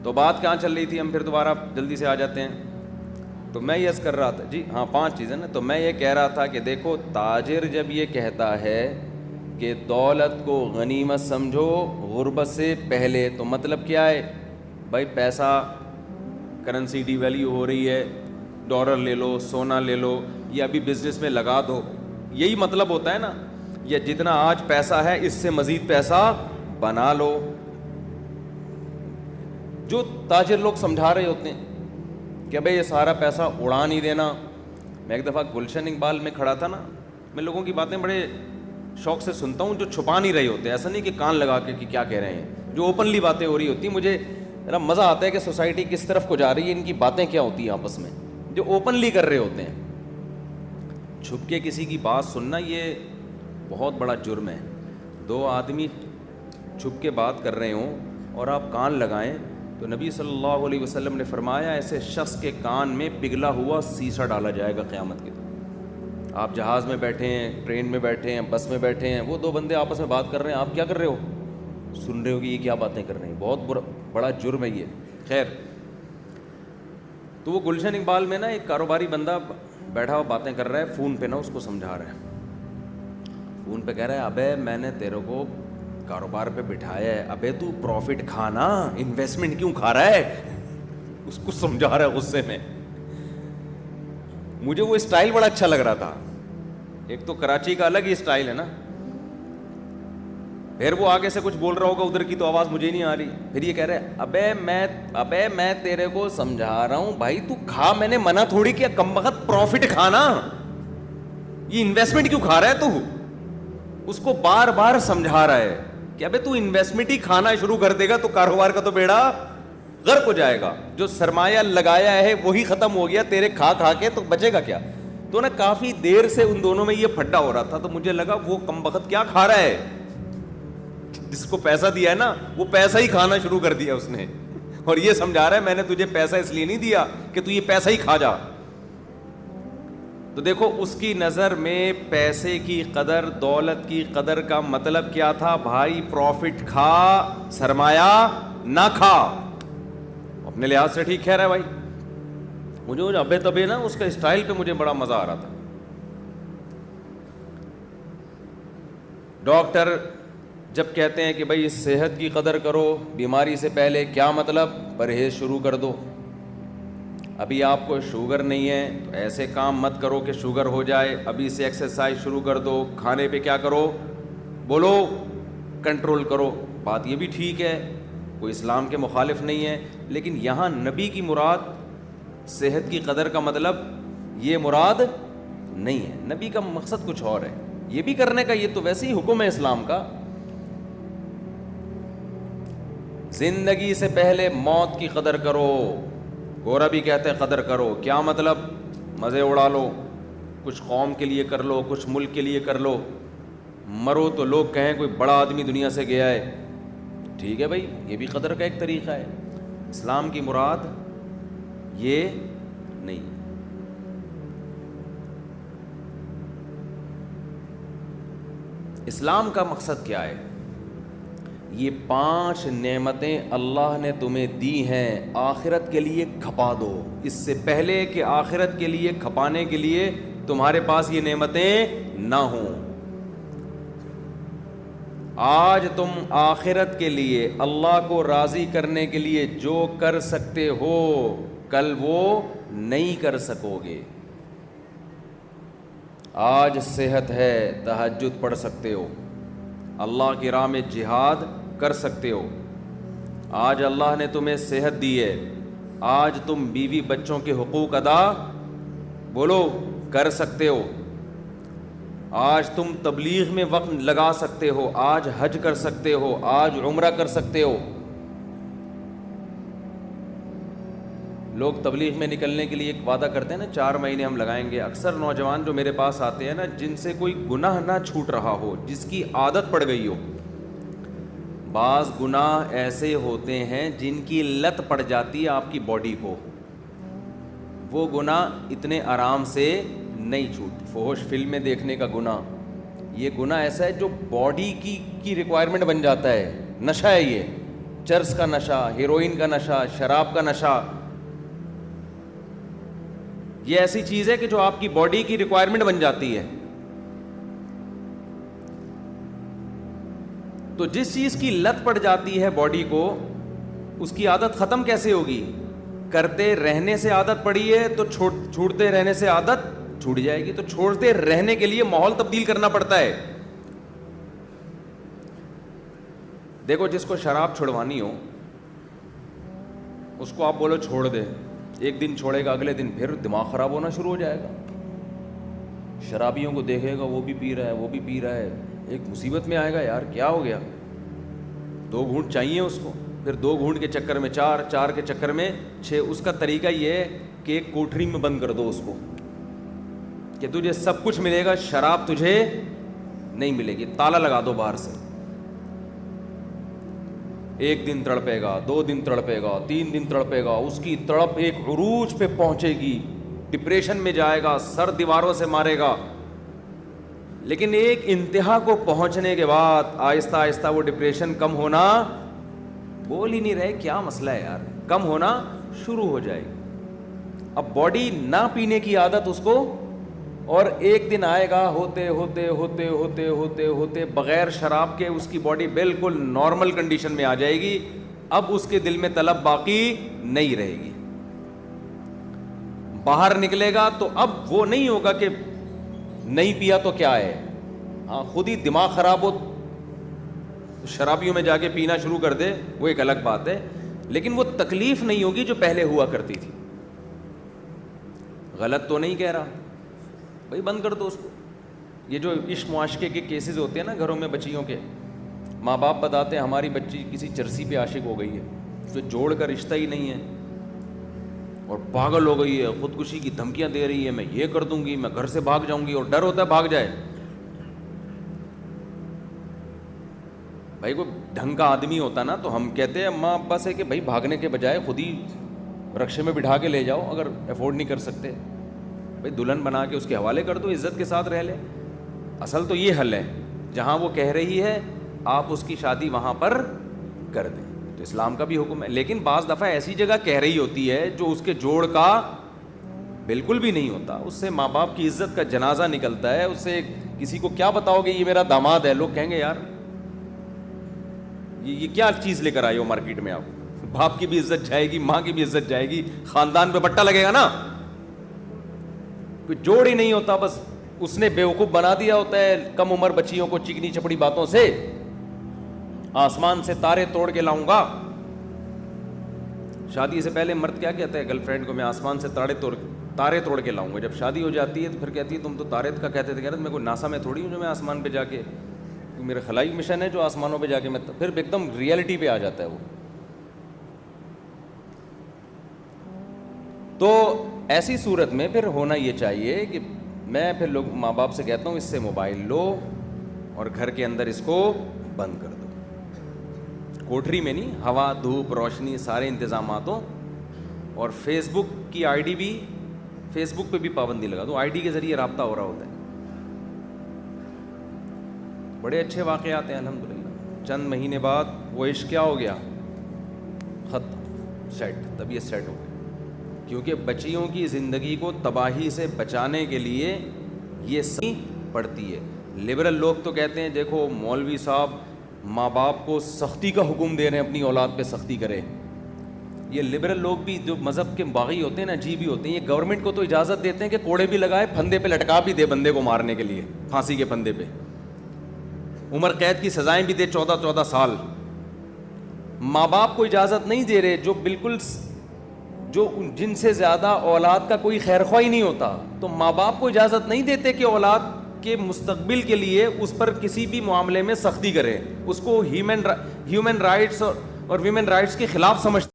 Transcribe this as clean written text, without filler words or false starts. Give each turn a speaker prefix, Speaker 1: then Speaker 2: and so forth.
Speaker 1: تو بات کہاں چل رہی تھی؟ ہم پھر دوبارہ جلدی سے آ جاتے ہیں. تو میں یہ عرض کر رہا تھا جی ہاں 5 چیزیں نا. تو میں یہ کہہ رہا تھا کہ دیکھو تاجر جب یہ کہتا ہے کہ دولت کو غنیمت سمجھو غربت سے پہلے, تو مطلب کیا ہے بھائی؟ پیسہ کرنسی ڈی ویلیو ہو رہی ہے, ڈالر لے لو, سونا لے لو, یا ابھی بزنس میں لگا دو, یہی مطلب ہوتا ہے نا. یا جتنا آج پیسہ ہے اس سے مزید پیسہ بنا لو. جو تاجر لوگ سمجھا رہے ہوتے ہیں کہ بھئی یہ سارا پیسہ اڑا نہیں دینا. میں ایک دفعہ گلشن اقبال میں کھڑا تھا نا, میں لوگوں کی باتیں بڑے شوق سے سنتا ہوں جو چھپا نہیں رہے ہوتے, ایسا نہیں کہ کان لگا کے کہ کیا کہہ رہے ہیں, جو اوپنلی باتیں ہو رہی ہوتی ہیں. مجھے ذرا مزہ آتا ہے کہ سوسائٹی کس طرف کو جا رہی ہے, ان کی باتیں کیا ہوتی ہیں آپس میں, جو اوپنلی کر رہے ہوتے ہیں. چھپ کے کسی کی بات سننا یہ بہت بڑا جرم ہے. 2 آدمی چھپ کے بات کر رہے ہوں اور آپ کان لگائیں, تو نبی صلی اللہ علیہ وسلم نے فرمایا ایسے شخص کے کان میں پگھلا ہوا سیسا ڈالا جائے گا قیامت کے دن. آپ جہاز میں بیٹھے ہیں, ٹرین میں بیٹھے ہیں, بس میں بیٹھے ہیں, وہ 2 بندے آپس میں بات کر رہے ہیں, آپ کیا کر رہے ہو؟ سن رہے ہو کہ یہ کیا باتیں کر رہے ہیں. بہت بڑا جرم ہے یہ. خیر, تو وہ گلشن اقبال میں نا ایک کاروباری بندہ بیٹھا ہوا باتیں کر رہا ہے, فون پہ نا اس کو سمجھا رہا ہے. فون پہ کہہ رہا ہے ابے میں نے تیرے کو کاروبار پہ بٹھایا ہے, ابے تو پروفٹ کھانا, انویسٹمنٹ کیوں کھا رہا ہے؟ اس کو سمجھا رہا ہے غصے میں. مجھے وہ اسٹائل بڑا اچھا لگ رہا تھا. ایک تو کراچی کا الگ ہی اسٹائل ہے نا, پھر وہ آگے سے کچھ بول رہا ہوگا ادھر کی تو آواز مجھے نہیں آ رہی, پھر یہ کہہ رہا ہے ابے میں تیرے کو سمجھا رہا ہوں بھائی تو کھا, میں نے منع تھوڑی کیا, کم وقت پروفٹ کھانا, یہ انویسٹمنٹ کیوں کھا رہا ہے تو؟ اس کو بار بار سمجھا رہا ہے کہ ابے تو انویسٹمنٹ ہی کھانا شروع کر دے گا تو کاروبار کا تو بیڑا غرق ہو جائے گا. جو سرمایہ لگایا ہے وہی ختم ہو گیا, تیرے کھا کے تو بچے گا کیا؟ تو نا کافی دیر سے ان دونوں میں یہ پھڈا ہو رہا تھا, تو مجھے لگا وہ کم وقت کیا کھا رہا ہے, جس کو پیسہ دیا ہے نا وہ پیسہ ہی کھانا شروع کر دیا اس نے, اور یہ سمجھا رہا ہے میں نے تجھے پیسہ اس لیے نہیں دیا کہ تو یہ پیسہ ہی کھا جا. تو دیکھو اس کی نظر میں پیسے کی قدر, دولت کی قدر کا مطلب کیا تھا؟ بھائی پروفٹ کھا, سرمایہ نہ کھا. اپنے لحاظ سے ٹھیک کہہ رہا ہے بھائی. مجھے ابے تبے نا اس کا اسٹائل پہ مجھے بڑا مزہ آ رہا تھا. ڈاکٹر جب کہتے ہیں کہ بھائی صحت کی قدر کرو بیماری سے پہلے, کیا مطلب؟ پرہیز شروع کر دو. ابھی آپ کو شوگر نہیں ہے تو ایسے کام مت کرو کہ شوگر ہو جائے, ابھی سے ایکسرسائز شروع کر دو. کھانے پہ کیا کرو؟ بولو کنٹرول کرو. بات یہ بھی ٹھیک ہے, کوئی اسلام کے مخالف نہیں ہے, لیکن یہاں نبی کی مراد صحت کی قدر کا مطلب یہ مراد نہیں ہے. نبی کا مقصد کچھ اور ہے. یہ بھی کرنے کا, یہ تو ویسے ہی حکم ہے اسلام کا. زندگی سے پہلے موت کی قدر کرو. گورا بھی کہتے ہیں قدر کرو. کیا مطلب؟ مزے اڑا لو, کچھ قوم کے لیے کر لو, کچھ ملک کے لیے کر لو. مرو تو لوگ کہیں کوئی بڑا آدمی دنیا سے گیا ہے. ٹھیک ہے بھائی, یہ بھی قدر کا ایک طریقہ ہے. اسلام کی مراد یہ نہیں. اسلام کا مقصد کیا ہے؟ یہ 5 نعمتیں اللہ نے تمہیں دی ہیں, آخرت کے لیے کھپا دو. اس سے پہلے کہ آخرت کے لیے کھپانے کے لیے تمہارے پاس یہ نعمتیں نہ ہوں. آج تم آخرت کے لیے اللہ کو راضی کرنے کے لیے جو کر سکتے ہو کل وہ نہیں کر سکو گے. آج صحت ہے, تہجد پڑھ سکتے ہو, اللہ کی راہ میں جہاد کر سکتے ہو. آج اللہ نے تمہیں صحت دی ہے, آج تم بیوی بچوں کے حقوق ادا بولو کر سکتے ہو. آج تم تبلیغ میں وقت لگا سکتے ہو, آج حج کر سکتے ہو, آج عمرہ کر سکتے ہو. لوگ تبلیغ میں نکلنے کے لیے ایک وعدہ کرتے ہیں نا, 4 مہینے ہم لگائیں گے. اکثر نوجوان جو میرے پاس آتے ہیں نا, جن سے کوئی گناہ نہ چھوٹ رہا ہو, جس کی عادت پڑ گئی ہو. بعض گناہ ایسے ہوتے ہیں جن کی لت پڑ جاتی ہے آپ کی باڈی کو, وہ گناہ اتنے آرام سے نہیں چھوٹتے. فحش فلمیں دیکھنے کا گناہ, یہ گناہ ایسا ہے جو باڈی کی ریکوائرمنٹ بن جاتا ہے, نشہ ہے یہ. چرس کا نشہ، ہیروئن کا نشہ، شراب کا نشہ، یہ ایسی چیز ہے کہ جو آپ کی باڈی کی ریکوائرمنٹ بن جاتی ہے. تو جس چیز کی لت پڑ جاتی ہے باڈی کو، اس کی عادت ختم کیسے ہوگی؟ کرتے رہنے سے عادت پڑی ہے تو چھوڑتے رہنے سے عادت چھوٹ جائے گی. تو چھوڑتے رہنے کے لیے ماحول تبدیل کرنا پڑتا ہے. دیکھو جس کو شراب چھڑوانی ہو اس کو آپ بولو چھوڑ دے، ایک دن چھوڑے گا، اگلے دن پھر دماغ خراب ہونا شروع ہو جائے گا. شرابیوں کو دیکھے گا وہ بھی پی رہا ہے، وہ بھی پی رہا ہے، ایک مصیبت میں آئے گا، یار کیا ہو گیا. 2 گھونٹ چاہیے اس کو، پھر 2 گھونٹ کے چکر میں 4، 4 کے چکر میں 6. اس کا طریقہ یہ ہے کہ ایک کوٹری میں بند کر دو اس کو کہ تجھے سب کچھ ملے گا، شراب تجھے نہیں ملے گی. تالا لگا دو باہر سے. 1 دن تڑپے گا، 2 دن تڑپے گا، 3 دن تڑپے گا، اس کی تڑپ ایک عروج پہ پہنچے گی، ڈپریشن میں جائے گا، سر دیواروں سے مارے گا. لیکن ایک انتہا کو پہنچنے کے بعد آہستہ آہستہ وہ ڈپریشن کم ہونا، بول ہی نہیں رہے کیا مسئلہ ہے یار، کم ہونا شروع ہو جائے گی. اب باڈی نہ پینے کی عادت اس کو، اور ایک دن آئے گا ہوتے ہوتے ہوتے ہوتے ہوتے ہوتے بغیر شراب کے اس کی باڈی بالکل نارمل کنڈیشن میں آ جائے گی. اب اس کے دل میں طلب باقی نہیں رہے گی. باہر نکلے گا تو اب وہ نہیں ہوگا کہ نہیں پیا تو کیا ہے. ہاں خود ہی دماغ خراب ہو شرابیوں میں جا کے پینا شروع کر دے وہ ایک الگ بات ہے، لیکن وہ تکلیف نہیں ہوگی جو پہلے ہوا کرتی تھی. غلط تو نہیں کہہ رہا بھائی، بند کر دو اس کو. یہ جو عشق معاشقے کے کیسز ہوتے ہیں نا گھروں میں بچیوں کے، ماں باپ بتاتے ہیں ہماری بچی کسی چرسی پہ عاشق ہو گئی ہے، جو جوڑ کا رشتہ ہی نہیں ہے اور پاگل ہو گئی ہے، خودکشی کی دھمکیاں دے رہی ہے، میں یہ کر دوں گی، میں گھر سے بھاگ جاؤں گی، اور ڈر ہوتا ہے بھاگ جائے. بھائی کوئی ڈھنگ کا آدمی ہوتا نا تو ہم کہتے ہیں اماں ابا سے کہ بھائی بھاگنے کے بجائے خود ہی رکشے میں بٹھا کے لے جاؤ، اگر افورڈ نہیں کر سکتے بھائی دلہن بنا کے اس کے حوالے کر دو، عزت کے ساتھ رہ لے. اصل تو یہ حل ہے، جہاں وہ کہہ رہی ہے آپ اس کی شادی وہاں پر کر دیں، تو اسلام کا بھی حکم ہے. لیکن بعض دفعہ ایسی جگہ کہہ رہی ہوتی ہے جو اس کے جوڑ کا بالکل بھی نہیں ہوتا، اس سے ماں باپ کی عزت کا جنازہ نکلتا ہے. اس سے کسی کو کیا بتاؤ گے یہ میرا داماد ہے، لوگ کہیں گے یار یہ کیا چیز لے کر آئے ہو مارکیٹ میں. آپ باپ کی بھی عزت جائے گی، ماں کی بھی عزت جائے گی، خاندان پہ بٹا لگے گا نا. کوئی جوڑ ہی نہیں ہوتا، بس اس نے بیوقوف بنا دیا ہوتا ہے کم عمر بچیوں کو چکنی چپڑی باتوں سے. آسمان سے تارے توڑ کے لاؤں گا. شادی سے پہلے مرد کیا کہتا ہے گرل فرینڈ کو، میں آسمان سے تارے توڑ کے لاؤں گا. جب شادی ہو جاتی ہے تو پھر کہتی ہے تم تو تارے کا کہتے تھے. میں کوئی ناسا میں تھوڑی ہوں جو میں آسمان پہ جا کے، میرا خلائی مشن ہے جو آسمانوں پہ جا کے میں پھر ایک دم ریئلٹی پہ آ جاتا ہے وہ. تو ایسی صورت میں پھر ہونا یہ چاہیے کہ میں پھر لوگ ماں باپ سے کہتا ہوں اس سے موبائل لو اور گھر کے اندر اس کو بند کر دو. کوٹری میں نہیں، ہوا دھوپ روشنی سارے انتظامات ہوں. اور فیس بک کی آئی ڈی بھی، فیس بک پہ بھی پابندی لگا دو. آئی ڈی کے ذریعے رابطہ ہو رہا ہوتا ہے. بڑے اچھے واقعات ہیں الحمدللہ. چند مہینے بعد وہ عشق کیا ہو گیا، ختم، سیٹ، طبیعت سیٹ ہو گئی. کیونکہ بچیوں کی زندگی کو تباہی سے بچانے کے لیے یہ سختی پڑتی ہے. لبرل لوگ تو کہتے ہیں دیکھو مولوی صاحب ماں باپ کو سختی کا حکم دے رہے ہیں اپنی اولاد پہ سختی کرے. یہ لبرل لوگ بھی جو مذہب کے باغی ہوتے ہیں نا، عجیب ہی ہوتے ہیں. یہ گورنمنٹ کو تو اجازت دیتے ہیں کہ کوڑے بھی لگائے، پھندے پہ لٹکا بھی دے بندے کو مارنے کے لیے، پھانسی کے پھندے پہ، عمر قید کی سزائیں بھی دے 14 سال. ماں باپ کو اجازت نہیں دے رہے جو بالکل جو جن سے زیادہ اولاد کا کوئی خیر خواہ ہی نہیں ہوتا. تو ماں باپ کو اجازت نہیں دیتے کہ اولاد کے مستقبل کے لیے اس پر کسی بھی معاملے میں سختی کرے. اس کو ہیومن رائٹس اور ویمن رائٹس کے خلاف سمجھتے